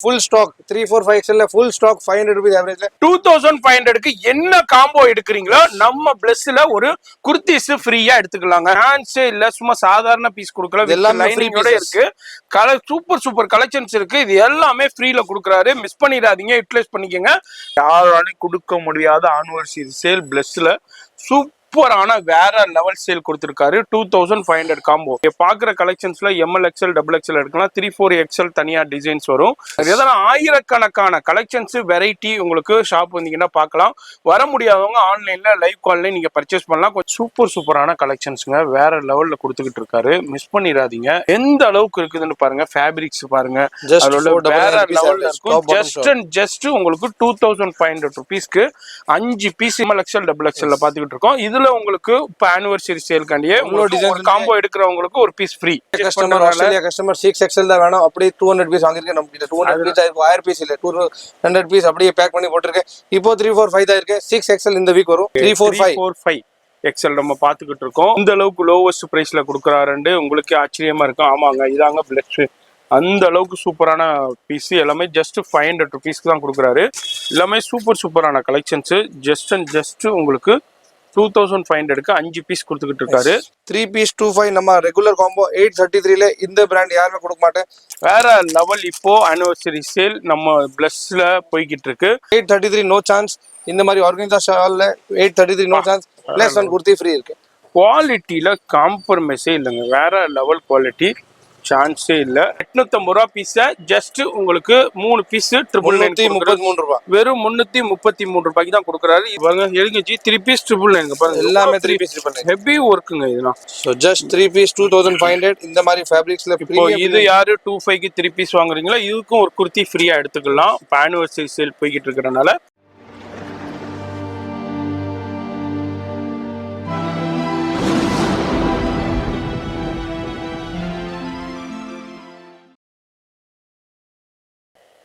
full stock 345 XL full stock 500 rupees average 2500 க்கு என்ன combo எடுக்கிறீங்களோ நம்ம பிளஸ்ல ஒரு குர்த்திஸ் ஃப்ரீயா எடுத்துக்கலாங்க. ஹேண்ட்ஸே இல்ல, சும்மா சாதாரண பீஸ் கொடுக்கல, வித் லைனிங்கோட இருக்கு. கலர் சூப்பர் கலெக்ஷன்ஸ் இருக்கு. இது எல்லாமே ஃப்ரீல கொடுக்குறாரு. மிஸ் பண்ணிடாதீங்க, யூட்டிலைஸ் பண்ணிக்கங்க. யாராலையும் கொடுக்க முடியாத ஆனிவர்சரி சேல் பிளஸ்ல சூப்பரான வேற லெவல் சேல் கொடுத்திருக்காரு. 2500 காம்போ. பாக்குற கலெக்ஷன்ஸ்ல ML XL XXL எடுக்கலாம். 3-4XL தனியா டிசைன்ஸ் வரும். இதெல்லாம் ஆயிரக்கணக்கான கலெக்ஷன்ஸ் வெரைட்டி உங்களுக்கு ஷாப் வந்தீங்கன்னா பார்க்கலாம். வர முடியாதவங்க ஆன்லைன்ல லைவ் கால்ல நீங்க பர்ச்சேஸ் பண்ணலாம். கொஞ்சம் சூப்பரான கலெக்ஷன்ஸ்ங்க வேற லெவல்ல கொடுத்துக்கிட்டு இருக்காரு. மிஸ் பண்ணிடாதீங்க. எந்த அளவுக்கு இருக்குதுன்னு பாருங்க. ஃபேப்ரிக்ஸ் பாருங்க, வேற லெவல்ல இருக்கும். ஜஸ்ட் உங்களுக்கு 2500 ருபீஸ்க்கு 5 பீஸ் ML XL XXL பாத்துக்கிட்டு இருக்கோம். இதுல உங்களுக்கு இப்ப ஆனிவர்சரி சேல்காண்டியே காம்போ எடுக்கிறவங்களுக்கு ஒரு piece free. Customer Australia customer 6XL தான் வேணும், அப்படியே 200 பீஸ் வாங்கிருக்கேன். நம்ம கிட்ட 200 பீஸ் ஆயிருக்கு, 1000 பீஸ் இல்ல 200 பீஸ் அப்படியே பேக் பண்ணி போட்டுருக்கேன். இப்போ 345 தான் இருக்கு. 6XL இந்த வீக் வரும். 345 XL நம்ம பாத்துக்கிட்டு இருக்கோம். இந்த அளவுக்கு லோவஸ்ட் பிரைஸ்ல கொடுக்குறாருன்னு உங்களுக்கு ஆச்சரியமா இருக்கும். ஆமாங்க, இதாங்க பிளஸ். அந்த அளவுக்கு சூப்பரான பீஸ் எல்லாமே ஜஸ்ட் 500 ருபீஸ்க்கு தான் கொடுக்குறாரு. எல்லாமே சூப்பரான கலெக்ஷன்ஸ். ஜஸ்ட் உங்களுக்கு 2500க்கு 5 பீஸ் கொடுத்துக்கிட்டு இருக்காரு. 3 பீஸ் 25 நம்ம ரெகுலர் காம்போ 833ல இந்த பிராண்ட் யாருமே கொடுக்க மாட்டேன். வேற லெவல் இப்போ ஆனிவர்சரி சேல் நம்ம பிளஸ்ல போய்கிட்டு இருக்கு. 833 நோ சான்ஸ். இந்த மாதிரி ஆர்கனைசா ஷால்ல 833 no chance. Plus 1 kurti free இருக்கு. குவாலிட்டியில காம்ப்ரமைஸே இல்லைங்க. வேற லெவல் குவாலிட்டி, சான்ஸே இல்ல. 850 ரூபா பீஸ் ஜஸ்ட் உங்களுக்கு 3 பீஸ் 933 ரூபாய், வெறும் 333 ரூபாய்க்கு தான் கொடுக்குறாரு. இவங்க எழுதிச்சு 3 பீஸ் 999 பாருங்க. எல்லாமே 3 பீஸ் 999. ஹெவி ஒர்க்குங்க இதெல்லாம். So just 3 piece 2500. இந்த மாதிரி ஃபேப்ரிக்ஸ்ல இப்போ இது யாரு 25க்கு 3 பீஸ் வாங்குறீங்களோ இதுக்கும் ஒரு குர்த்தி ஃப்ரீயா எடுத்துக்கலாம். ஆனிவர்சரி சேல் போய்கிட்டு இருக்கறனால.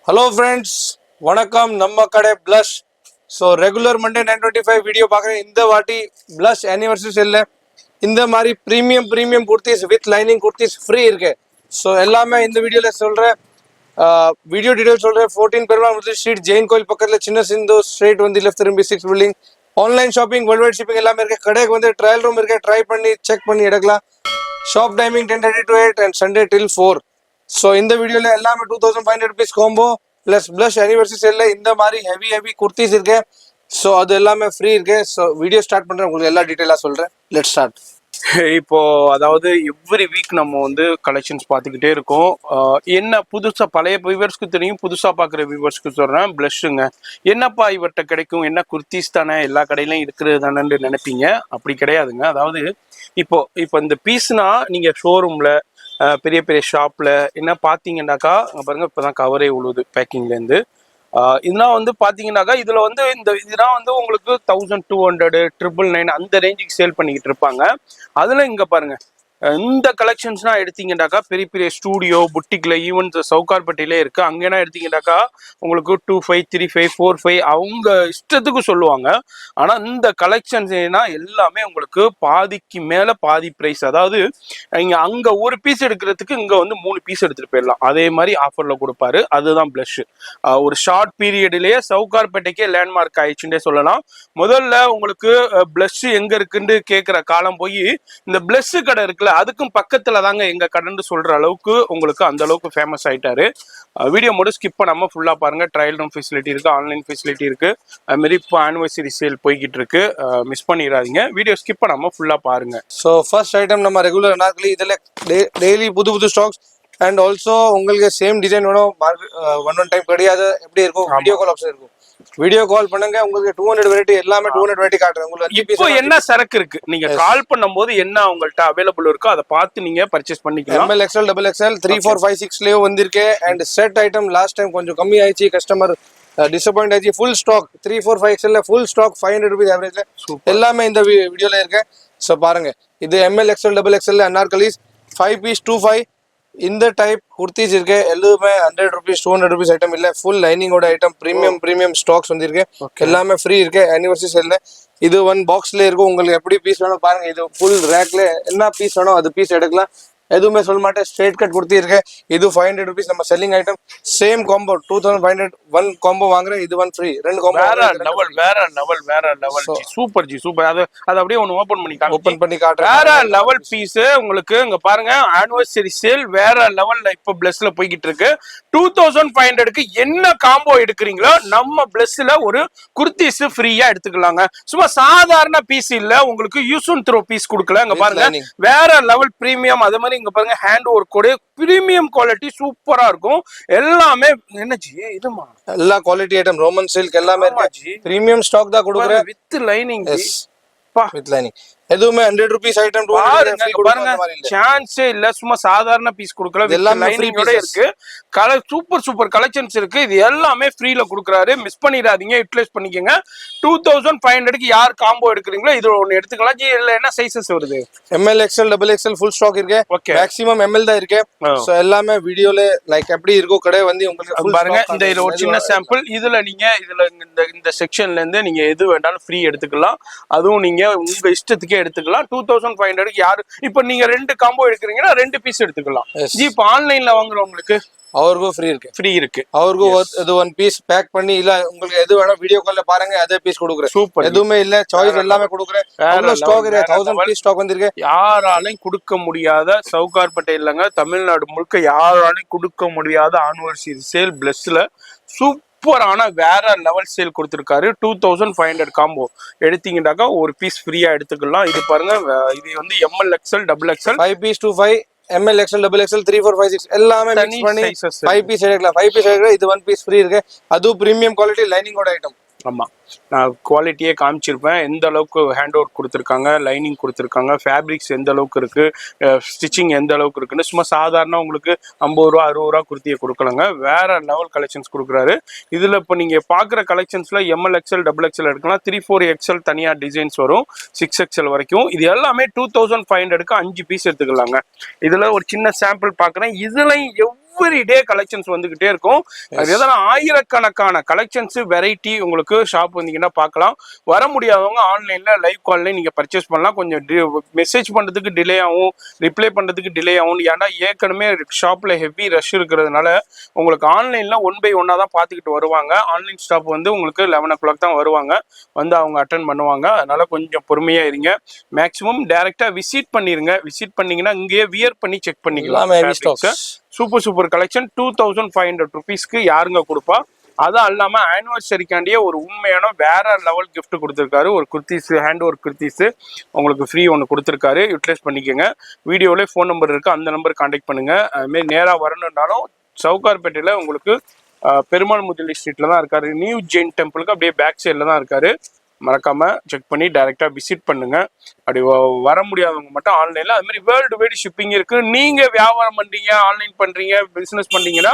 ஹலோ ஃப்ரெண்ட்ஸ், வணக்கம். நம்ம கடை blush. So regular Monday 925 video பார்க்குறேன். இந்த வாட்டி பிளஷ் ஆனிவர்சரி செல்ல இந்த மாதிரி premium kurtis with lining kurtis free இருக்கு. ஸோ எல்லாமே இந்த வீடியோவில் சொல்கிறேன். வீடியோ டீடைல் சொல்கிறேன். 14 பெருமாள் ஸ்ட்ரீட், ஜெயின் கோயில் பக்கத்தில் சின்ன சிந்து ஸ்ட்ரீட் வந்து லெஃப்ட் திரும்பி 6 building. Online shopping, world wide shipping எல்லாமே இருக்கு. கடைக்கு வந்து ட்ரையல் ரூம் இருக்கு, ட்ரை பண்ணி செக் பண்ணி எடுக்கலாம். Shop timing 10:30 to 8 and Sunday till 4. So இந்த வீடியோல எல்லாமே 2500 rupees combo plus plush anniversary சேல்ல இந்த மாதிரி ஹெவி குர்த்திஸ் இருக்கு. ஸோ அது எல்லாமே ஃப்ரீ இருக்கு. ஸோ வீடியோ ஸ்டார்ட் பண்றேன், உங்களுக்கு எல்லா டீட்டெயிலாக சொல்றேன். Let start. இப்போ அதாவது எவ்ரி வீக் நம்ம வந்து கலெக்ஷன்ஸ் பார்த்துக்கிட்டே இருக்கோம். என்ன புதுசா பழைய வியூவர்ஸ்க்கு தெரியும், புதுசா பார்க்குற வியூவர்ஸ்க்கு சொல்றேன். பிளஷ்ஷுங்க என்னப்பா இவர்கிட்ட கிடைக்கும், என்ன குர்த்திஸ் தானே எல்லா கடையிலும் இருக்கிறது தானேன்னு நினைப்பீங்க. அப்படி கிடையாதுங்க. அதாவது இப்போ இந்த பீஸ்னா நீங்க ஷோரூம்ல பெரிய ஷாப்ல என்ன பாத்தீங்கன்னாக்கா பாருங்க, இப்பதான் கவரே உழுவுது பேக்கிங்ல இருந்து. இதெல்லாம் வந்து பாத்தீங்கன்னாக்கா இதுல வந்து இதெல்லாம் வந்து உங்களுக்கு 1200 999 அந்த ரேஞ்சுக்கு சேல் பண்ணிக்கிட்டு இருப்பாங்க. அதுல இங்க பாருங்க, இந்த கலெக்ஷன்ஸ்லாம் எடுத்தீங்கன்னாக்கா பெரிய ஸ்டூடியோ புட்டிக்ல ஈவன் சவுகார்பேட்டையிலே இருக்கு. அங்கேனா எடுத்தீங்கன்னாக்கா உங்களுக்கு 25 35 45 அவங்க இஷ்டத்துக்கு சொல்லுவாங்க. ஆனா இந்த கலெக்ஷன்ஸ் எல்லாமே உங்களுக்கு பாதிக்கு மேல பாதி பிரைஸ். அதாவது இங்க அங்க ஒரு பீஸ் எடுக்கிறதுக்கு இங்க வந்து 3 பீஸ் எடுத்துட்டு போயிடலாம். அதே மாதிரி ஆஃபர்ல கொடுப்பாரு. அதுதான் பிளஷ். ஒரு ஷார்ட் பீரியட்லயே சவுகார்பேட்டைக்கே லேண்ட்மார்க் ஆயிடுச்சுன்னே சொல்லலாம். முதல்ல உங்களுக்கு பிளஷ் எங்க இருக்குன்னு கேட்கிற காலம் போய் இந்த பிளஷ் கடை இருக்குல்ல அதுக்கும் பக்கத்துல தாங்க எங்க கடைன்னு சொல்ற அளவுக்கு உங்களுக்கு அந்த அளவுக்கு ஃபேமஸ் ஆயிட்டாரு. வீடியோ மட்டும் ஸ்கிப் பண்ணாம ஃபுல்லா பாருங்க. ட்ரையல் ரூம் ஃபெசிலிட்டி இருக்கு, ஆன்லைன் ஃபெசிலிட்டி இருக்கு. அது மாதிரி இப்போ ஆனிவர்சரி சேல் போய்கிட்டு இருக்கு. மிஸ் பண்ணிடாதீங்க, வீடியோ ஸ்கிப் பண்ணாம ஃபுல்லா பாருங்க. ஸோ ஃபர்ஸ்ட் ஐட்டம் நம்ம ரெகுலர் அனார்கலி. இதில் டெய்லி புது ஸ்டாக்ஸ் அண்ட் ஆல்சோ உங்களுக்கு சேம் டிசைன் வேணும், ஒன் டைம் கிடையாது. எப்படி இருக்கும், வீடியோ கால் ஆப்ஷன் இருக்கும். வீடியோ கால் பண்ணுங்க, உங்களுக்கு 200 வெரைட்டி எல்லாமே 200 வெரைட்டி காட்டுறேன். உங்களுக்கு இப்போ என்ன சரக்கு இருக்கு, நீங்க கால் பண்ணும்போது என்ன உங்கள்ட்ட அவைலபிள் இருக்கோ அதை பார்த்து நீங்க பர்ச்சேஸ் பண்ணிக்கலாம். ML XL XXL 3 4 5 6லயே வந்திருக்கு. And set item last time கொஞ்சம் கம்மி ஆயிடுச்சு, கஸ்டமர் டிசப்பாயிண்ட் ஆயிடுச்சு. Full stock 3 4 5 XL full stock 500 rupees ஆவரேஜ்ல எல்லாமே இந்த வீடியோல இருக்கு. ஸோ பாருங்க, இது ML XL XXL anarkalis 5 piece 25 இந்த டைப் குர்த்திஸ் இருக்கு. எல்லாமே 100 ருபீஸ் 200 ருபீஸ் ஐட்டம் இல்ல, ஃபுல் லைனிங்கோட ஐட்டம் ப்ரீமியம் ஸ்டாக்ஸ் வந்திருக்கு. எல்லாமே ஃப்ரீ இருக்கு ஆனிவர்சரி சேல்ல. இது 1 பாக்ஸ்ல இருக்கும். உங்களுக்கு எப்படி பீஸ் வேணும் பாருங்க. இது ஃபுல் ரேக்ல என்ன பீஸ் வேணும் அது பீஸ் எடுக்கலாம். எதுவுமே சொல்ல மாட்டேன். ஸ்ட்ரெயிட் கட் குர்த்தி இருக்கு. இது 500 rupees நம்ம selling item. Same combo 2500 one combo வாங்குறேன், இது ஒன் ஃப்ரீ. ரெண்டு காம்போ வேற லெவல் சூப்பர் ஜி சூப்பர். அது அப்படியே ஒன்னு ஓபன் பண்ணி ஓபன் பண்ணி காட்டுறேன். வேற லெவல் பீஸ் உங்களுக்கு இங்க பாருங்க. ஆனிவர்சரி சேல் வேற லெவல்ல இப்ப பிளஸ்ல போய்கிட்டு இருக்கு. 2500க்கு என்ன காம்போ எடுக்கிறீங்களோ நம்ம பிளஸ்ல ஒரு குர்த்திஸ் ஃப்ரீயா எடுத்துக்கலாங்க. சும்மா சாதாரண பீஸ் இல்ல, உங்களுக்கு யூஸ் அண்ட் த்ரோ பீஸ் கொடுக்கல. இங்க பாருங்க வேற லெவல் பிரீமியம். அதே மாதிரி இங்க பாருங்க ஹேண்ட் ஒர்க் கூட பிரீமியம் குவாலிட்டி சூப்பரா இருக்கும். எல்லாமே என்ன ஜி இதுமா எல்லா குவாலிட்டி ஐட்டம் ரோமன் சில்க் எல்லாமே இருக்கு. பிரீமியம் ஸ்டாக் தான் கொடுக்குறேன் வித் லைனிங். With lining. எதுவுமே 100 rupees ஐட்டம் பாருங்க சான்ஸே இல்ல. சும்மா சாதாரண பீஸ் கொடுக்கல, லைனிங்கோட இருக்கு. சூப்பர் கலெக்ஷன்ஸ் இருக்கு. இது எல்லாமே ஃப்ரீல கொடுக்குறாரு. மிஸ் பண்ணிடாதீங்க, யூட்டிலைஸ் பண்ணிக்கோங்க. 2500க்கு யார் காம்போ எடுக்கிறீங்களோ இது ஒன்னு எடுத்துக்கலாம். ஜி இல்ல என்ன சைஸஸ் வருது? ML XL double XL full stock இருக்கு. மேக்ஸிமம் ML தான் இருக்கு. சோ எல்லாமே வீடியோல லைக் எப்படி இருக்கோ கடை வந்து உங்களுக்கு பாருங்க. இந்த இதுல ஒரு சின்ன சாம்பிள். இதுல நீங்க இந்த செக்ஷன்ல இருந்து நீங்க எது வேண்டாலும் ஃப்ரீ எடுத்துக்கலாம். அதுவும் நீங்க உங்க இஷ்டத்துக்கே எடுத்துக்கலாம். 2500க்கு யாரு இப்ப நீங்க ரெண்டு காம்போ எடுக்கிறீங்கன்னா 2 பீஸ் எடுத்துக்கலாம். ஜி இப்ப ஆன்லைன்ல வாங்குறவங்களுக்கு அவருக்கும் ஃப்ரீ இருக்கு. அவருக்கும் இது ஒன் பீஸ் பேக் பண்ணி இல்ல உங்களுக்கு எது வேணும் வீடியோ கால்ல பாருங்க, அதே பீஸ் கொடுக்குறேன். சூப்பர். எதுவுமே இல்ல, சாய்ஸ் எல்லாமே கொடுக்குறேன். ஸ்டாக் இருக்கு. 1000 பீஸ் ஸ்டாக் வந்திருக்கு. யாராலையும் கொடுக்க முடியாத சவுகார்பேட்டை இல்லங்க, தமிழ்நாடு முழுக்க யாராலையும் கொடுக்க முடியாத ஆனிவர்சரி சேல் பிளஸ்ல சூப்பரான வேற லெவல் சேல் கொடுத்திருக்காரு. 2500 காம்போ எடுத்தீங்கன்னாக்கா ஒரு பீஸ் ஃப்ரீயா எடுத்துக்கலாம். இது பாருங்க, இது வந்து ML XL double XL 5 piece 25 ML XL double XL 3 4 5 6 எல்லாமே மிக்ஸ் பண்ணி 5 பீஸ் எடுக்கலாம். 5 பீஸ் எடுக்கலாம். இது ஒன் பீஸ் ஃப்ரீ இருக்கு. அது பிரீமியம் குவாலிட்டி லைனிங்கோட ஐட்டம். ஆமா, நான் குவாலிட்டியே காமிச்சிருப்பேன். எந்த அளவுக்கு ஹேண்ட் ஒர்க் கொடுத்துருக்காங்க, லைனிங் கொடுத்துருக்காங்க, ஃபேப்ரிக்ஸ் எந்த அளவுக்கு இருக்கு, ஸ்டிச்சிங் எந்த அளவுக்கு இருக்குன்னு. சும்மா சாதாரண உங்களுக்கு 50 ரூபா 60 ரூபா குர்த்தியை கொடுக்கலங்க. வேற லெவல் கலெக்ஷன்ஸ் கொடுக்குறாரு. இதுல இப்போ நீங்க பாக்குற கலெக்ஷன்ஸ்ல ML XL டபுள் XL எடுக்கலாம். 3 4 XL தனியா டிசைன்ஸ் வரும், 6 XL வரைக்கும். இது எல்லாமே 2500க்கு 5 பீஸ் எடுத்துக்கலாங்க. இதுல ஒரு சின்ன சாம்பிள் பாக்குறேன். இதுல எவ்ரி டே கலெக்ஷன்ஸ் வந்துகிட்டே இருக்கும். இதெல்லாம் ஆயிரக்கணக்கான கலெக்ஷன்ஸ் வெரைட்டி உங்களுக்கு ஷாப் வந்தீங்கன்னா பார்க்கலாம். வர முடியாதவங்க ஆன்லைன்ல லைவ் கால்ல நீங்க பர்ச்சேஸ் பண்ணலாம். கொஞ்சம் மெசேஜ் பண்றதுக்கு டிலே ஆகும், ரிப்ளை பண்றதுக்கு டிலே ஆகும். ஏன்னா ஏற்கனவே ஷாப்ல ஹெவி ரஷ் இருக்கிறதுனால உங்களுக்கு ஆன்லைன்ல 1 by 1 தான் பார்த்துக்கிட்டு வருவாங்க. ஆன்லைன் ஸ்டாப் வந்து உங்களுக்கு 11 o'clock தான் வருவாங்க, வந்து அவங்க அட்டன் பண்ணுவாங்க. அதனால கொஞ்சம் பொறுமையா இருங்க. மேக்ஸிமம் டைரக்டா விசிட் பண்ணிருங்க. விசிட் பண்ணீங்கன்னா இங்கேயே வியர் பண்ணி செக் பண்ணிக்கலாம். சூப்பர் கலெக்ஷன் 2500 rupeesக்கு யாருங்க கொடுப்பா? அதான் இல்லாம ஆனிவர்சரிக்காண்டியே ஒரு உண்மையான வேற லெவல் கிஃப்ட் கொடுத்துருக்காரு. ஒரு குர்த்திஸ், ஹேண்ட் ஒர்க் குர்த்திஸ் உங்களுக்கு ஃப்ரீ ஒன்று கொடுத்துருக்காரு. யூட்டிலைஸ் பண்ணிக்கோங்க. வீடியோல ஃபோன் நம்பர் இருக்கு, அந்த நம்பர் கான்டாக்ட் பண்ணுங்க. அதுமாரி நேராக வரணுன்னாலும் சவுகார்பேட்டையில உங்களுக்கு பெருமாள் முதலி ஸ்ட்ரீட்ல தான் இருக்காரு. நியூ ஜெயின் டெம்பிளுக்கு அப்படியே பேக் சைட்ல தான் இருக்காரு. மறக்காம செக் பண்ணி டைரக்டா விசிட் பண்ணுங்க. அப்படி வர முடியாதவங்க மட்டும் ஆன்லைன்ல, அது மாதிரி வேர்ல்டு வைடு ஷிப்பிங் இருக்கு. நீங்க வியாபாரம் பண்றீங்க, ஆன்லைன் பண்றீங்க, பிசினஸ் பண்றீங்கன்னா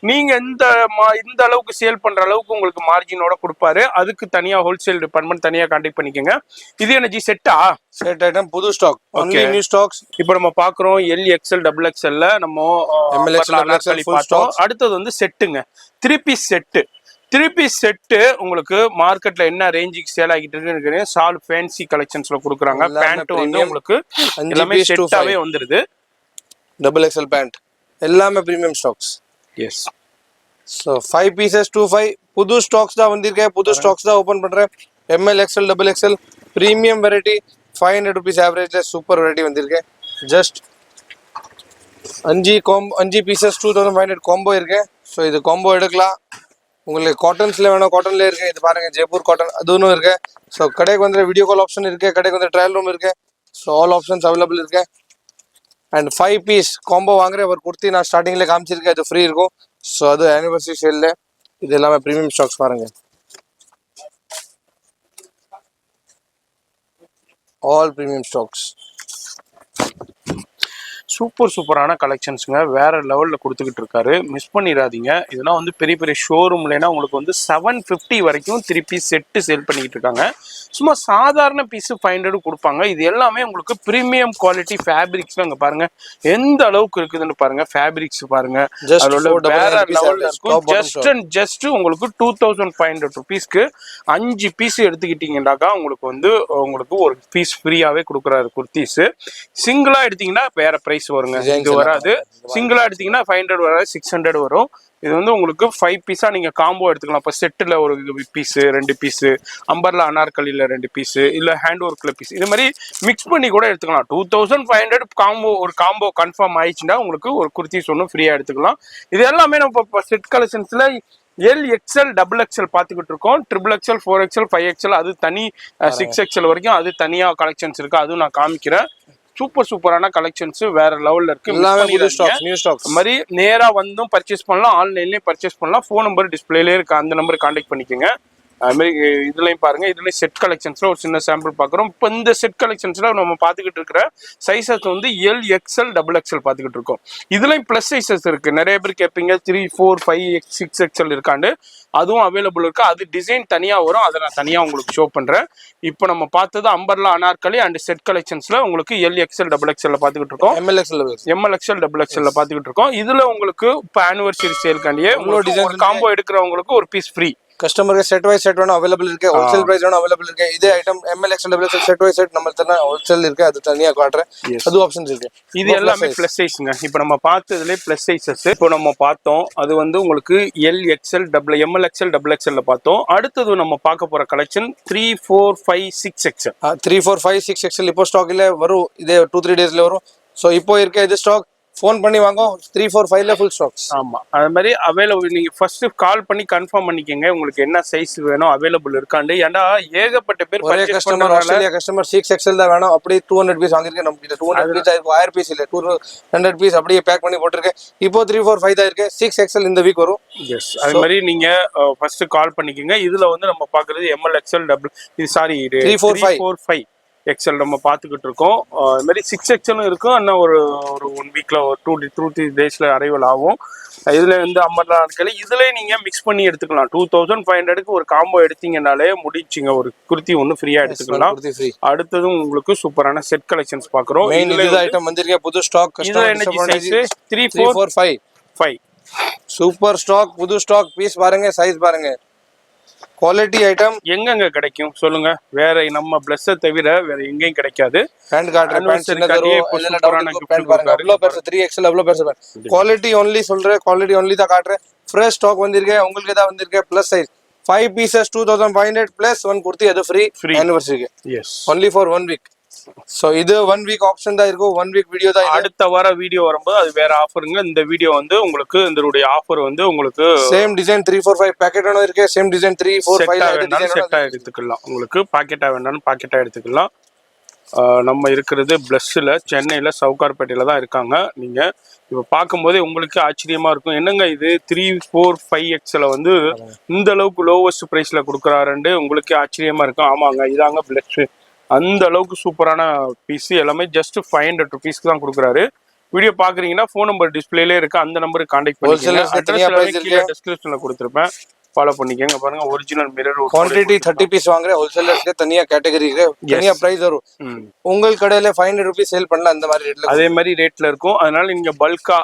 நீங்க இந்த அளவுக்கு சேல் பண்ற அளவுக்கு உங்களுக்கு மார்ஜினோட கொடுப்பாரு. அதுக்கு தனியா ஹோல்சேல் டிபார்ட்மெண்ட் தனியா கான்டாக்ட் பண்ணிக்கோங்க. இது எனர்ஜி செட் ஐட்டம் புது ஸ்டாக், ஒன்லி நியூ ஸ்டாக்ஸ். இப்போ நம்ம பாக்குறோம் ML XL டபுள் XL நம்ம ML XL பார்த்தோம். அடுத்தது வந்து செட்டுங்க, 3 பீஸ் செட்டு. 3 பீஸ் செட்டு உங்களுக்கு மார்க்கெட்ல என்ன ரேஞ்சுக்கு சேல் ஆகிட்டு இருக்குன்னு சால் ஃபேன்சி கலெக்ஷன்ஸ்ல கொடுக்குறாங்க. பேண்ட் வந்து உங்களுக்கு எல்லாமே செட்டாவே வந்துருது. டபுள் XL பேண்ட் எல்லாமே premium stocks. Yes. So 5 pieces 25 புது ஸ்டாக்ஸ் தான் வந்திருக்கு. புது ஸ்டாக்ஸ் தான் ஓபன் பண்றேன். ML XL double XL premium variety 500 rupees ஆவரேஜ்ல சூப்பர் வெரைட்டி வந்திருக்கு. ஜஸ்ட் 5 பீசஸ் 2500 காம்போ இருக்கு. ஸோ இது காம்போ எடுக்கலாம். உங்களுக்கு காட்டன்ஸ்ல வேணும், காட்டன்ல இருக்கு. இது பாருங்க ஜெய்ப்பூர் காட்டன், அதுவும் இருக்கு. ஸோ கடைக்கு வந்து வீடியோ கால் ஆப்ஷன் இருக்கு, கடைக்கு வந்து ட்ரையல் ரூம் இருக்கு. ஸோ ஆல் ஆப்ஷன்ஸ் அவைலபிள் இருக்கு. அண்ட் 5 பீஸ் காம்போ வாங்குற ஒரு குர்த்தி நான் ஸ்டார்டிங்ல காமிச்சிருக்கேன், அது ஃப்ரீ இருக்கும். ஸோ அது ஆனிவர்சரி சேல்ல. இது எல்லாமே பிரீமியம் ஸ்டாக்ஸ் பாருங்க. All premium stocks. சூப்பரான கலெக்ஷன்ஸுங்க, வேற லெவல்ல கொடுத்துக்கிட்டு இருக்காரு. மிஸ் பண்ணிடாதீங்க. இதெல்லாம் வந்து பெரிய பெரிய ஷோரூம்லனா உங்களுக்கு வந்து 750 வரைக்கும் 3 பீஸ் செட்டு சேல் பண்ணிக்கிட்டு இருக்காங்க. சும்மா சாதாரண பீஸ் 500 கொடுப்பாங்க. இது எல்லாமே உங்களுக்கு பிரீமியம் குவாலிட்டி ஃபேப்ரிக்ஸ்ல அங்க பாருங்க எந்த அளவுக்கு இருக்குதுன்னு பாருங்க. ஃபேப்ரிக்ஸ் பாருங்க, அதோட வேற லெவல்ல இருக்கும். ஜஸ்ட் உங்களுக்கு 2500 rupeesக்கு 5 பீஸ் எடுத்துக்கிட்டீங்கன்னாக்கா உங்களுக்கு வந்து உங்களுக்கு ஒரு பீஸ் ஃப்ரீயாவே கொடுக்குறாரு குர்த்திஸ். சிங்கிளா எடுத்தீங்கன்னா வேற பிரைஸ் பிரைஸ் வருங்க. Designs இது எல்லாம் வராது. சிங்கிளா எடுத்தீங்கன்னா 500 வராது, 600 வரும். இது வந்து உங்களுக்கு 5 பீஸா நீங்க காம்போ எடுத்துக்கலாம். இப்போ செட்டில் ஒரு பீஸ், 2 பீஸ், அம்பர்லா அனார்கலியில் 2 பீஸ், இல்ல ஹேண்ட் ஒர்க்ல பீஸ், இது மாதிரி மிக்ஸ் பண்ணி கூட எடுத்துக்கலாம். 2500 காம்போ, ஒரு காம்போ கன்ஃபார்ம் ஆயிடுச்சுன்னா உங்களுக்கு ஒரு குர்த்திஸ் ஒன்று ஃப்ரீயா எடுத்துக்கலாம். இது எல்லாமே நம்ம இப்போ செட் கலெக்ஷன்ஸ்ல எல் எக்ஸ்எல் டபுள் எக்ஸ்எல் பார்த்துக்கிட்டு இருக்கோம். ட்ரிபிள் எக்ஸ்எல், 4XL, 5XL, அது தனி 6XL வரைக்கும் அது தனியா கலெக்ஷன்ஸ் இருக்கு. அதுவும் நான் காமிக்கிறேன். சூப்பரான கலெக்ஷன்ஸ் வேற லெவல்ல இருக்கு. இந்த மாதிரி நேரா வந்தும் பர்ச்சேஸ் பண்ணலாம், ஆன்லைன்லயும் பர்ச்சேஸ் பண்ணலாம். ஃபோன் நம்பர் டிஸ்பிளேல இருக்கு, அந்த நம்பர் கான்டாக்ட் பண்ணிக்கோங்க. அது மாதிரி இதுலயும் பாருங்க, இதுலயும் செட் கலெக்ஷன்ஸ்ல ஒரு சின்ன சாம்பிள் பாக்குறோம். இப்போ இந்த செட் கலெக்ஷன்ஸ்ல நம்ம பாத்துக்கிட்டு இருக்கிற சைசஸ் வந்து எல் எக்ஸ்எல் டபுள் எக்ஸ்எல் பாத்துக்கிட்டு இருக்கோம். இதுலயும் பிளஸ் சைசஸ் இருக்கு. நிறைய பேர் கேட்பீங்க 3, 4, 5, 6XL இருக்காண்டு, அதுவும் அவைலபிள் இருக்கு. அது டிசைன் தனியா வரும், அதை நான் தனியா உங்களுக்கு ஷோ பண்றேன். இப்போ நம்ம பார்த்தது அம்பர்லா அனார்கலி அண்ட் செட் கலெக்ஷன்ஸ்ல உங்களுக்கு எல் எக்ஸ்எல் டபுள் எக்ஸ்எல் பாத்துக்கிட்டு இருக்கோம். MLXL டபுள் எக்ஸ்எல் பாத்துக்கிட்டு இருக்கோம். இதுல உங்களுக்கு இப்போ ஆனிவர்சரி சேல்காண்டியே காம்போ எடுக்கிறவங்களுக்கு ஒரு பீஸ் ஃப்ரீ. கஸ்டமருக்கு செட் வைஸ் செட் வேணும் அவைலபிள் இருக்கு, ஹோல்சேல் பிரைஸ் வேணும் அவைலபிள் இருக்கு. இதே item MLXL double XL set wise set நம்ம தர ஹோல்சேல் இருக்கு, அது தனியா காட்டுறேன். அது ஆப்ஷன்ஸ் இருக்கு. இது எல்லாமே பிளஸ் சைஸ்ங்க. இப்போ நம்ம பார்த்ததுல பிளஸ் சைஸஸ் இப்போ நம்ம பார்த்தோம். அது வந்து உங்களுக்கு L XL double MLXL double XL பார்த்தோம். அடுத்தது நம்ம பார்க்க போற கலெக்ஷன் 3, 4, 5, 6XL. 3, 4, 5, 6XL இப்போ ஸ்டாக் இல்ல, வரும் இதே 2-3 டேஸ்ல வரும். சோ இப்போ இருக்க இது ஸ்டாக் ஃபோன் பண்ணி வாங்க. 3, 4, 5ல ஃபுல் ஸ்டாக்ஸ். ஆமா, அது மாதிரி அவைலபிள். நீங்க ஃபர்ஸ்ட் கால் பண்ணி கன்ஃபார்ம் பண்ணிக்கங்க உங்களுக்கு என்ன சைஸ் வேணும், அவைலபிள் இருக்காண்டு. ஏன்னா ஏகப்பட்ட பேர் ஒரே கஸ்டமர், ஆஸ்திரேலியா கஸ்டமர் 6XL தான் வேணும், அப்படியே 200 பீஸ் வாங்கிருக்கேன். நம்ம கிட்ட 200 பீஸ் ஆயிருக்கு, 1000 பீஸ் இல்ல 200 பீஸ் அப்படியே பேக் பண்ணி போட்டுருக்கேன். இப்போ 3, 4, 5 தான் இருக்கு. 6XL இந்த வீக் வரும். எஸ், அது மாதிரி நீங்க ஃபர்ஸ்ட் கால் பண்ணிக்கங்க. இதுல வந்து நம்ம பாக்குறது MLXL டபுள், இது சாரி 3, 4, 5 XL நம்ம பார்த்துக்கிட்டு இருக்கோம். இது மாதிரி 6XL இருக்கும். இன்னும் ஒரு 1 வீக்ல ஒரு 2-3 டேஸ்ல அரைவல் ஆகும். இதுல வந்து அம்பர்லா அனார்கலி இதுல நீங்க மிக்ஸ் பண்ணி எடுத்துக்கலாம். 2500க்கு ஒரு காம்போ எடுத்தீங்கனாலே முடிச்சுங்க, ஒரு குர்த்தி ஒன்று ஃப்ரீயா எடுத்துக்கலாம். அடுத்ததும் உங்களுக்கு சூப்பரான செட் கலெக்ஷன்ஸ் பாக்குறோம். இதுல ஐட்டம் வந்திருக்கே புது ஸ்டாக். இதுல என்ன சைஸ் 3, 4, 5 சூப்பர் ஸ்டாக், புது ஸ்டாக். பீஸ் பாருங்க, சைஸ் பாருங்க, குவாலிட்டி ஐட்டம் எங்கெங்க கிடைக்கும் சொல்லுங்க? வேற நம்ம பிளஸ்ஸை தவிர வேற எங்கேயும் கிடைக்காது. பேண்ட் கார்டு, பேண்ட் சின்னதா பேண்ட் பாருங்க, அவ்ளோ பெருசு 3XL அவ்ளோ பெருசு. குவாலிட்டி ஒன்லி சொல்றேன், குவாலிட்டி ஒன்லி தான் காட்டுறேன். ஃப்ரெஷ் ஸ்டாக் வந்திருக்கு, உங்களுக்கு தான் வந்திருக்கு. Plus size 5 pieces 2500 plus 1 kurti, அது ஃப்ரீ ஆனிவர்சரிக்கு. Yes, only for 1 week. So இது 1 வீக் ஆப்ஷன் தான் இருக்கும். 1 வீக் வீடியோ தான். அடுத்த வார வீடியோ வரும்போது அது வேற ஆஃபருங்க. இந்த வீடியோ வந்து உங்களுக்கு இதனுடைய ஆஃபர் வந்து உங்களுக்கு சேம் டிசைன் 3, 4, 5 பாக்கெட்டானோ இருக்கு. சேம் டிசைன் 3, 4, 5 செட்டா எடுத்துக்கலாம். உங்களுக்கு பாக்கெட்டா வேண்டாலும் பாக்கெட்டா எடுத்துக்கலாம். நம்ம இருக்கிறது பிளஸ்ல, சென்னையில சவுகார்பேட்டையில தான் இருக்காங்க. நீங்க இப்ப பார்க்கும்போதே உங்களுக்கு ஆச்சரியமா இருக்கும், என்னங்க இது 3, 4, 5XL வந்து இந்த அளவுக்கு லோவஸ்ட் பிரைஸ்ல கொடுக்குறாருன்னு உங்களுக்கு ஆச்சரியமா இருக்கும். ஆமாங்க, இதாங்க பிளஸ். அந்த அளவுக்கு சூப்பரான பீஸ். எல்லாமே ஜஸ்ட் 500 ருபீஸ்க்கு தான் கொடுக்குறாரு. வீடியோ பாக்குறீங்கன்னா ஃபோன் நம்பர் டிஸ்பிளேல இருக்கு, அந்த நம்பருக்கு கான்டாக்ட் பண்ணிக்கோங்க. டிஸ்கிரிப்ஷன்ல கொடுத்துருப்பேன், ஃபாலோ பண்ணிக்கங்க. பாருங்க, ஒரிஜினல் மிரர். குவாண்டிட்டி 30 பீஸ் வாங்குற ஹோல்சேலர்ஸ்க்கு தனியா கேட்டகரி இருக்கு, தனியா பிரைஸ் வரும். உங்கள் கடையில 500 ருபீஸ் சேல் பண்ணலாம், அந்த மாதிரி ரேட்ல, அதே மாதிரி ரேட்ல இருக்கும். அதனால நீங்க பல்கா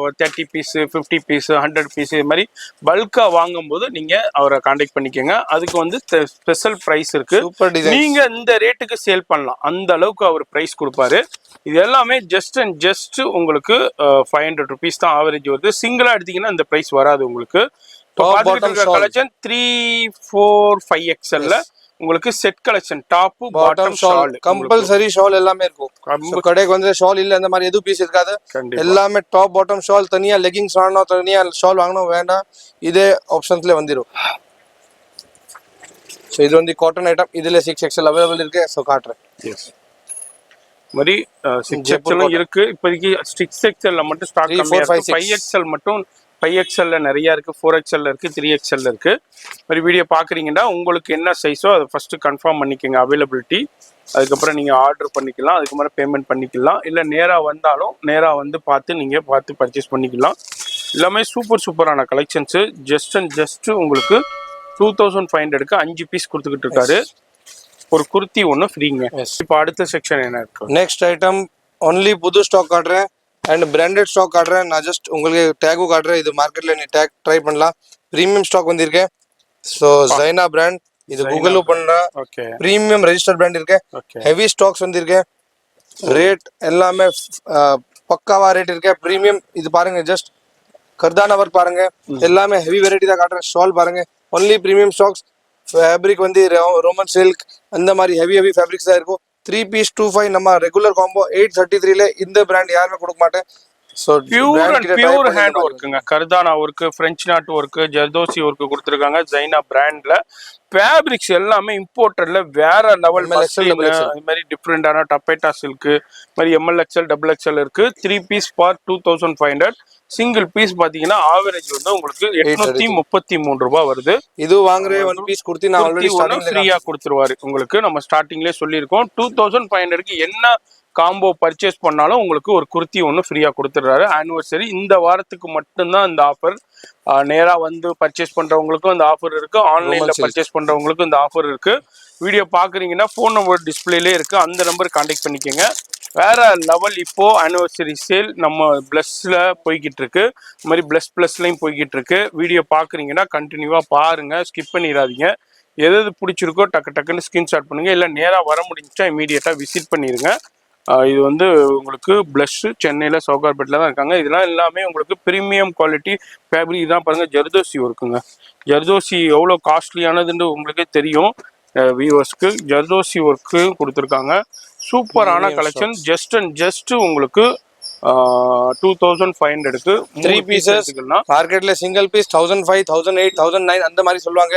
30 பீஸ், 50 பீஸ், 100 பீஸ் இது மாதிரி பல்கா வாங்கும்போது நீங்க அவரை கான்டாக்ட் பண்ணிக்கோங்க. அதுக்கு வந்து ஸ்பெஷல் பிரைஸ் இருக்கு. நீங்க இந்த ரேட்டுக்கு சேல் பண்ணலாம், அந்த அளவுக்கு அவர் பிரைஸ் கொடுப்பாரு. இது எல்லாமே ஜஸ்ட் அண்ட் ஜஸ்ட் உங்களுக்கு 500 ருபீஸ் தான் ஆவரேஜ் வருது. சிங்கிளா எடுத்தீங்கன்னா இந்த பிரைஸ் வராது உங்களுக்கு. கலெக்ஷன் 3, 4, 5XL உங்களுக்கு set collection top bottom shawl, compulsory shawl எல்லாமே இருக்கும். கடைக்கு வந்து ஷால் இல்ல அந்த மாதிரி எதுவும் பீஸ் இருக்காது. எல்லாமே டாப் பாட்டம் ஷால். தனியா லெகிங்ஸ் வாங்கணும், தனியா ஷால் வாங்கணும் வேண்டாம், இதே ஆப்ஷன்ஸ்ல வந்துரும். சோ இது வந்து காட்டன் ஐட்டம். இதுல 6XL அவைலபிள் இருக்கு. சோ காட்டுறேன். எஸ், மாதிரி 6XL இருக்கு. இப்போதைக்கு 6XL மட்டும் ஸ்டாக் கம்மியா இருக்கு. 5XL மட்டும் 5XL நிறைய இருக்கு, 4XL இருக்கு, 3XL இருக்கு. மாதிரி வீடியோ பாக்குறீங்கன்னா உங்களுக்கு என்ன சைஸோ அதை ஃபர்ஸ்ட் கன்ஃபார்ம் பண்ணிக்கோங்க அவைலபிலிட்டி. அதுக்கப்புறம் நீங்க ஆர்டர் பண்ணிக்கலாம், அதுக்கப்புறம் பேமெண்ட் பண்ணிக்கலாம். இல்ல நேரா வந்தாலும் நேரா வந்து பார்த்து பர்ச்சேஸ் பண்ணிக்கலாம். எல்லாமே சூப்பரான கலெக்ஷன்ஸ். ஜஸ்ட் அண்ட் ஜஸ்ட் உங்களுக்கு 2500க்கு 5 பீஸ் கொடுத்துக்கிட்டு இருக்காரு. ஒரு குர்த்தி ஒன்று ஃப்ரீங்க. இப்போ அடுத்த செக்ஷன் என்ன இருக்கு? நெக்ஸ்ட் ஐட்டம் ஒன்லி புது ஸ்டாக் காட்டுறேன் அண்ட் பிராண்டட் ஸ்டாக் காட்டுறேன். நான் ஜஸ்ட் உங்களுக்கு டேகும் காட்டுறேன். இது மார்க்கெட்ல நீ டேக் ட்ரை பண்ணலாம். பிரீமியம் ஸ்டாக் வந்திருக்கேன். ஸோ ஜைனா பிராண்ட், இது கூகுளும் பண்ணா பிரீமியம் ரெஜிஸ்டர் பிராண்ட் இருக்கு. ஹெவி ஸ்டாக்ஸ் வந்திருக்கு. ரேட் எல்லாமே பக்காவா ரேட் இருக்கு பிரீமியம் இது பாருங்க ஜஸ்ட் கர்தானா ஒர்க் பாருங்க எல்லாமே ஹெவி வெரைட்டி தான் காட்டுறேன் ஷால் பாருங்க ஒன்லி பிரீமியம் ஸ்டாக்ஸ் ஃபேப்ரிக் வந்து ரோமன் சில்க் அந்த மாதிரி ஹெவி ஃபேப்ரிக்ஸ் தான் இருக்கும் 3 பீஸ் 2 5 நம்ம ரெகுலர் காம்போ 833ல இந்த பிராண்ட் யாருமே கொடுக்க மாட்டேன் ஸோ பியூர் ஹேண்ட் ஒர்க்குங்க கர்தானா work French knot work zardozi work கொடுத்துருக்காங்க ஜைனா பிராண்ட்ல ஃபேப்ரிக்ஸ் எல்லாமே இம்போர்ட்டட்ல வேற லெவல் அது மாதிரி டிஃப்ரெண்டான டப்பேட்டா சில்க்கு மாதிரி ML XL XXL இருக்கு 3 பீஸ் ஃபார் 2500 சிங்கிள் பீஸ் பாத்தீங்கன்னா ஆவரேஜ் வந்து உங்களுக்கு 833 ரூபாய் வருது இது வாங்குற 1 பீஸ் கொடுத்து நான் ஆல்ரெடி ஃப்ரீயா கொடுத்துருவாரு உங்களுக்கு நம்ம ஸ்டார்டிங்லேயே சொல்லியிருக்கோம் 2500க்கு என்ன காம்போ பர்ச்சேஸ் பண்ணாலும் உங்களுக்கு ஒரு குர்த்தி ஒன்று ஃப்ரீயா கொடுத்துட்றாரு ஆனிவர்சரி இந்த வாரத்துக்கு மட்டும்தான் இந்த ஆஃபர் நேரா வந்து பர்ச்சேஸ் பண்றவங்களுக்கும் இந்த ஆஃபர் இருக்கு ஆன்லைன்ல பர்ச்சேஸ் பண்றவங்களுக்கும் இந்த ஆஃபர் இருக்கு வீடியோ பாக்குறீங்கன்னா ஃபோன் நம்பர் டிஸ்பிளேலே இருக்கு அந்த நம்பர் கான்டாக்ட் பண்ணிக்கோங்க வேற லெவல் இப்போ ஆனிவர்சரி சேல் நம்ம பிளஸ்ல போய்கிட்டு இருக்கு இந்த மாதிரி பிளஸ்லயும் போய்கிட்டு இருக்கு வீடியோ பாக்குறீங்கன்னா கண்டினியூவா பாருங்க ஸ்கிப் பண்ணிடாதீங்க எது பிடிச்சிருக்கோ டக்குன்னு ஸ்கிரீன்ஷாட் பண்ணுங்க இல்ல நேரா வர முடிஞ்சா இமீடியட்டா விசிட் பண்ணிருங்க இது வந்து உங்களுக்கு பிளஷ் சென்னையில சவுகார்பேட்டில் தான் இருக்காங்க இதெல்லாம் எல்லாமே உங்களுக்கு பிரீமியம் குவாலிட்டி ஃபேப்ரிக் தான் பாருங்க ஜர்தோசி ஒர்க்குங்க ஜர்தோசி எவ்வளோ காஸ்ட்லியானதுன்னு உங்களுக்கே தெரியும் வியூவர்ஸ்க்கு ஜர்தோசி ஒர்க்கு கொடுத்துருக்காங்க சூப்பரான கலெக்ஷன் ஜஸ்ட் உங்களுக்கு 2500க்கு 3 பீசஸ் மார்க்கெட்ல சிங்கிள் பீஸ் 1500 1008 1009 அந்த மாதிரி சொல்லுவாங்க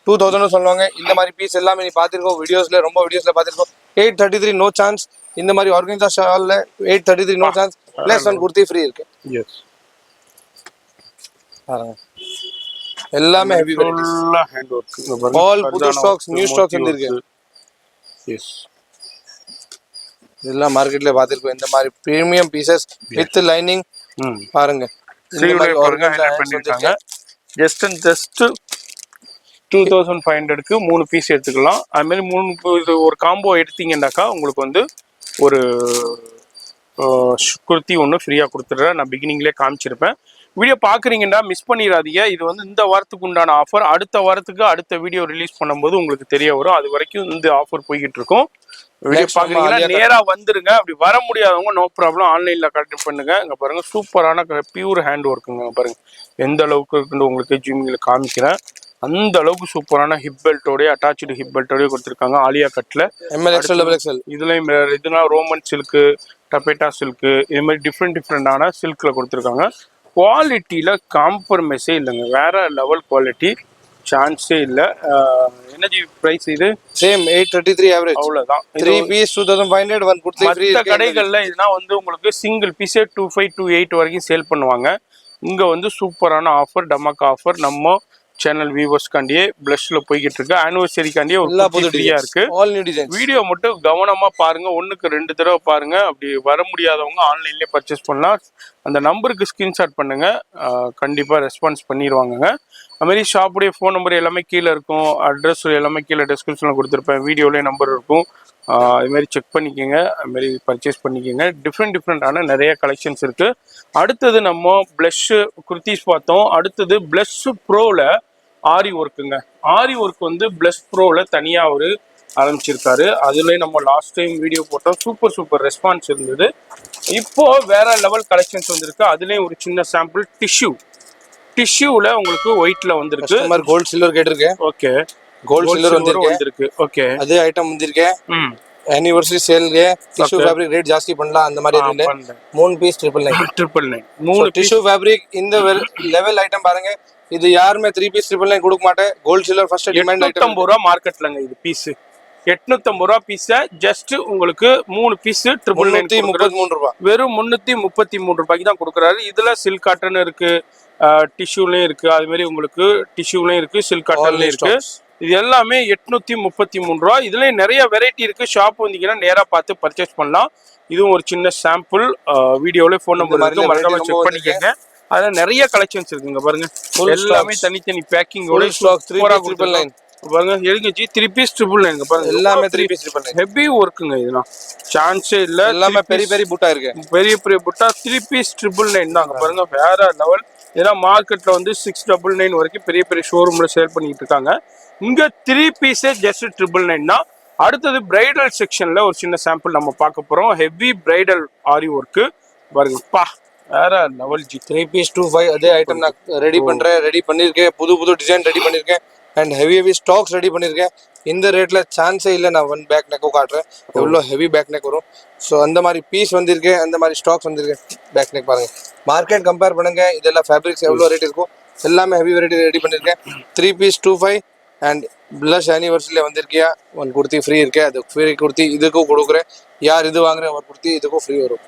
2000 சொல்லுவாங்க இந்த மாதிரி பீஸ் எல்லாமே நீ பாத்திருக்கோம் வீடியோஸ்ல பாத்திருக்கோம் 833 நோ சான்ஸ் இந்த மாதிரி ஆர்கனைசா ஷால்ல 833 no chance plus 1 kurti free இருக்கு எஸ் பாருங்க எல்லாமே ஹெவி ஃபுல்லா ஹேண்ட் வர்க் ஆல் புது ஸ்டாக்ஸ் நியூ ஸ்டாக்ஸ் வந்திருக்கு எஸ் இதெல்லாம் மார்க்கெட்ல பாத்திருக்கோம் இந்த மாதிரி பிரீமியம் பீசஸ் வித் லைனிங் பாருங்க இந்த மாதிரி ஆர்கனைசா பண்ணிருக்காங்க ஜஸ்ட் 2500க்கு 3 பீஸ் எடுத்துக்கலாம் அது மாதிரி 3 ஒரு காம்போ எடுத்தீங்கன்னாக்கா உங்களுக்கு வந்து ஒரு குர்த்தி ஒன்று ஃப்ரீயாக கொடுத்துட்றேன் நான் பிகினிங்லேயே காமிச்சிருப்பேன் வீடியோ பார்க்குறீங்கன்னா மிஸ் பண்ணிடாதீங்க இது வந்து இந்த வாரத்துக்கு உண்டான ஆஃபர் அடுத்த வாரத்துக்கு அடுத்த வீடியோ ரிலீஸ் பண்ணும்போது உங்களுக்கு தெரிய வரும் அது வரைக்கும் இந்த ஆஃபர் போய்கிட்டு இருக்கும் வீடியோ பார்க்குறீங்கன்னா நேராக வந்துருங்க அப்படி வர முடியாதவங்க நோ ப்ராப்ளம் ஆன்லைனில் கனெக்ட் பண்ணுங்க இங்கே பாருங்க சூப்பரான பியூர் ஹேண்ட் ஒர்க்குங்க பாருங்க எந்த அளவுக்கு இருக்குன்னு உங்களுக்கு ஜிம்மில் காமிக்கிறேன் அந்த அளவுக்கு சூப்பரான ஹிப் பெல்ட்டோடய அட்டாச்சு ஹிப் பெல்ட்டோடய கொடுத்துருக்காங்க ஆலியா கட்ல ML XL XXL இதுலயும் இதுனா ரோமன் சில்க்கு டப்பேட்டா சில்க்கு இது மாதிரி டிஃப்ரெண்டான சில்க்ல கொடுத்துருக்காங்க குவாலிட்டியில காம்ப்ரமைஸே இல்லைங்க வேற லெவல் குவாலிட்டி சான்ஸே இல்லை எனர்ஜி பிரைஸ் இது சேம் 833 ஆவரேஜ் அவ்வளவுதான் 3 பீஸ் 2500 1 குர்த்தி ஃப்ரீ மற்ற கடைகள்ல இதுனா வந்து உங்களுக்கு சிங்கிள் பீஸே 2500 28 வரைக்கும் சேல் பண்ணுவாங்க இங்க வந்து சூப்பரான ஆஃபர் டமக் ஆஃபர் நம்ம சேனல் வியூவர்ஸ்காண்டியே பிளஷ்ல போய்கிட்டு இருக்கு ஆனிவர்சரிக்காண்டியே ஒரு புது ஃப்ரீயா இருக்கு ஆல் நியூ டிசைன்ஸ் வீடியோ மட்டும் கவனமா பாருங்க 1க்கு 2 தடவை பாருங்க அப்படி வர முடியாதவங்க ஆன்லைன்லயே பர்ச்சேஸ் பண்ணலாம் அந்த நம்பருக்கு ஸ்கிரீன்ஷாட் பண்ணுங்க கண்டிப்பா ரெஸ்பான்ஸ் பண்ணிடுவாங்க அது மாதிரி ஷாப்புடைய ஃபோன் நம்பர் எல்லாமே கீழே இருக்கும் அட்ரஸ் எல்லாமே கீழே டிஸ்கிரிப்ஷன்ல கொடுத்துருப்பேன் வீடியோலயே நம்பர் இருக்கும் அது மாதிரி செக் பண்ணிக்கோங்க அது மாதிரி பர்ச்சேஸ் பண்ணிக்கோங்க டிஃப்ரெண்டான நிறைய கலெக்ஷன்ஸ் இருக்கு அடுத்தது நம்ம பிளஷ் குர்த்திஸ் பார்த்தோம் அடுத்தது பிளஷ் ப்ரோல ஆரி ஒர்க்குங்க ஆரி ஒர்க் வந்து பிளஷ் ப்ரோல தனியா ஒரு ஆரம்பிச்சிருக்காரு அதுல நம்ம லாஸ்ட் டைம் வீடியோ போட்டோம் சூப்பர் ரெஸ்பான்ஸ் இருந்தது இப்போ வேற லெவல் கலெக்ஷன்ஸ் வந்திருக்கு அதுலயும் ஒரு சின்ன சாம்பிள் டிஷ்யூல உங்களுக்கு ஒயிட்ல வந்திருக்கு கோல்ட் சில்வர் கேட்டிருக்கேன் ஓகே கோல்ட் சில்வர் வந்திருக்கு ஓகே அதே ஐட்டம் வந்திருக்கு anniversary sale ಗೆ tissue fabric rate ಜಾಸ್ತಿ பண்ணலாம் அந்த மாதிரி இல்ல 3 பீஸ் 999 3 tissue fabric இந்த லெவல் ஐட்டம் பாருங்க இது யாருமே 3 பீஸ் 999 கொடுக்க மாட்டேன் gold silver first demand item 850 ரூபாய் மார்க்கெட்லங்க இது பீஸ் 850 ரூபாய் பீஸ் ஜஸ்ட் உங்களுக்கு 3 பீஸ் 933 ரூபாய் வெறும் 333 ரூபாய்க்கு தான் கொடுக்குறாரு இதுல சில்க் காட்டன் இருக்கு டிஷ்யூலயும் இருக்கு அது மாதிரி உங்களுக்கு டிஷ்யூலயும் இருக்கு சில்க் காட்டன்லயும் இருக்கு இது எல்லாமே 833 ரூபா இதுலயும் நிறைய வெரைட்டி இருக்கு ஷாப் வந்தீங்கன்னா நேரா பார்த்து பர்ச்சேஸ் பண்ணலாம் இதுவும் ஒரு சின்ன சாம்பிள் வீடியோல ஃபோன் நம்பர் இருக்கு மறக்காம செக் பண்ணிக்கங்க அதுல நிறைய கலெக்ஷன்ஸ் இருக்குங்க பாருங்க எல்லாமே தனித்தனி பேக்கிங்கோட பாருங்க எழுங்க ஜி 3 பீஸ் 999 பாருங்க எல்லாமே 3 பீஸ் 999 ஹெவி ஒர்க்குங்க இதெல்லாம் சான்ஸே இல்ல எல்லாமே பெரிய புட்டா இருக்கு பெரிய புட்டா 3 பீஸ் 999 தாங்க பாருங்க வேற லெவல் ஏன்னா மார்க்கெட்ல வந்து 699 வரைக்கும் பெரிய ஷோரூம்ல சேல் பண்ணிட்டு இருக்காங்க இங்க 3 பீஸே ஜஸ்ட் 999 தான் அடுத்தது பிரைடல் செக்ஷன்ல ஒரு சின்ன சாம்பிள் நம்ம பார்க்க போறோம் ஹெவி பிரைடல் ஆரி ஒர்க்கு பாருங்க பா வேற லெவல் ஜி. 3 பீஸ் 25 அதே ஐட்டம் நான் ரெடி பண்றேன், ரெடி பண்ணிருக்கேன், புது டிசைன் ரெடி பண்ணிருக்கேன் அண்ட் ஹெவி ஸ்டாக்ஸ் ரெடி பண்ணிருக்கேன். இந்த ரேட்ல சான்ஸே இல்லை. நான் ஒன் பேக் நெக்கும் காட்டுறேன் எவ்வளோ ஹெவி பேக் நெக் வரும். ஸோ அந்த மாதிரி பீஸ் வந்திருக்கேன், அந்த மாதிரி ஸ்டாக்ஸ் வந்திருக்கேன். பேக் நெக் பாருங்க, மார்க்கெட் கம்பேர் பண்ணுங்க, இதெல்லாம் ஃபேப்ரிக்ஸ் எவ்வளோ ரேட் இருக்கும் எல்லாமே ஹெவி வெரைட்டி ரெடி பண்ணிருக்கேன். 3 பீஸ் 25 அண்ட் பிளஷ் ஆனிவர்சரியில் வந்திருக்கியா ஒன் குர்த்தி ஃப்ரீ இருக்கேன். அது ஃப்ரீ குர்த்தி இதுக்கும் கொடுக்குறேன். யார் இது வாங்குறேன் ஒரு குர்த்தி இதுக்கும் ஃப்ரீ வரும்.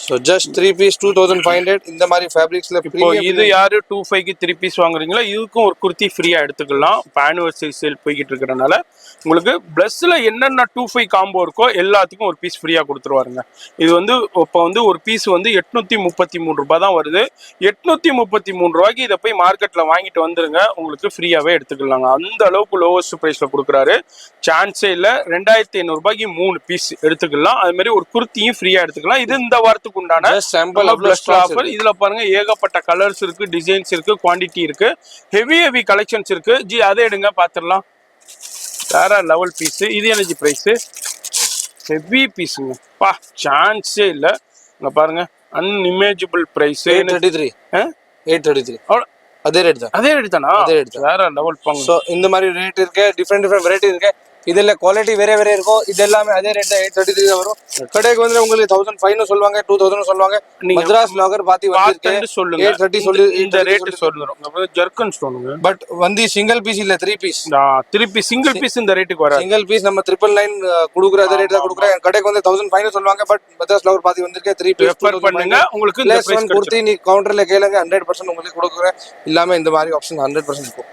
So just 3 piece 2500. இந்த மாதிரி ஃபேப்ரிக்ஸ்ல இப்போ இது யாரு 25க்கு 3 பீஸ் வாங்குறீங்களோ இதுக்கும் ஒரு குர்த்தி ஃப்ரீயா எடுத்துக்கலாம். இப்போ ஆனிவர்சரி சேல் போய்கிட்டு இருக்கிறனால உங்களுக்கு பிளஸ்ல என்னென்ன 25 காம்போ இருக்கோ எல்லாத்துக்கும் ஒரு பீஸ் ஃப்ரீயா கொடுத்துருவாருங்க. இது வந்து இப்போ வந்து ஒரு பீஸ் வந்து 833 ரூபாய் தான் வருது. 833 ரூபாய்க்கு இதை போய் மார்க்கெட்ல வாங்கிட்டு வந்துருங்க, உங்களுக்கு ஃப்ரீயாவே எடுத்துக்கலாங்க. அந்த அளவுக்கு லோவஸ்ட் பிரைஸ்ல கொடுக்குறாரு. சான்ஸே இல்ல. 2500 ரூபாய்க்கு 3 பீஸ் எடுத்துக்கலாம். அது மாதிரி ஒரு குர்த்தியும் ஃப்ரீயா எடுத்துக்கலாம். இது இந்த வாரத்துக்கு உண்டான ஆஃபர். இதுல பாருங்க ஏகப்பட்ட கலர்ஸ் இருக்கு, டிசைன்ஸ் இருக்கு, குவாண்டிட்டி இருக்கு, ஹெவி கலெக்ஷன்ஸ் இருக்கு. ஜி அதை எடுங்க பாத்துடலாம். வேற லெவல் பீஸ். இது எனர்ஜி பிரைஸ் ஹெவி பீஸுங்க பா, சான்ஸே இல்ல. இங்க பாருங்க அன்இமேஜபிள் பிரைஸ் 833. 833 அதே ரேட் தான். அதே ரேட் தானா? அதே ரேட் தான். வேற லெவல் பாங்க. ஸோ இந்த மாதிரி ரேட் இருக்கு, டிஃப்ரெண்ட் வெரைட்டி இருக்கு. இதுல குவாலிட்டி வேற இருக்கும். இது எல்லாமே அதே ரேட் 833 தான் வரும். கடைக்கு வந்து உங்களுக்கு 1500 சொல்லுவாங்க, 2000 சொல்லுவாங்க. மദ്രാஸ் லாகர் பாத்தி வந்து சொல்லுங்க 830 சொல்லி இந்த ரேட் சொல்லுறோம். ஜர்க்கன் ஸ்டோனுங்க. பட் வந்து சிங்கிள் பீஸ் இல்ல 3 பீஸ். 3 பீஸ் சிங்கிள் பீஸ் இந்த ரேட்டுக்கு வர. சிங்கிள் பீஸ் நம்ம 999 குடுக்குற அதே ரேட் தான் குடுக்குறேன். கடைக்கு வந்து 1500 சொல்லுவாங்க. பட் மദ്രാஸ் லாகர் பாத்தி வந்திருக்கே 3 பீஸ் ரெஃபர் பண்ணுங்க. உங்களுக்கு இந்த பிரைஸ் குர்த்தி நீ கவுண்டர்ல கேளுங்க 100% உங்களுக்கு கொடுக்குறேன். இல்லாம இந்த மாதிரி ஆப்ஷன் 100% இருக்கும்.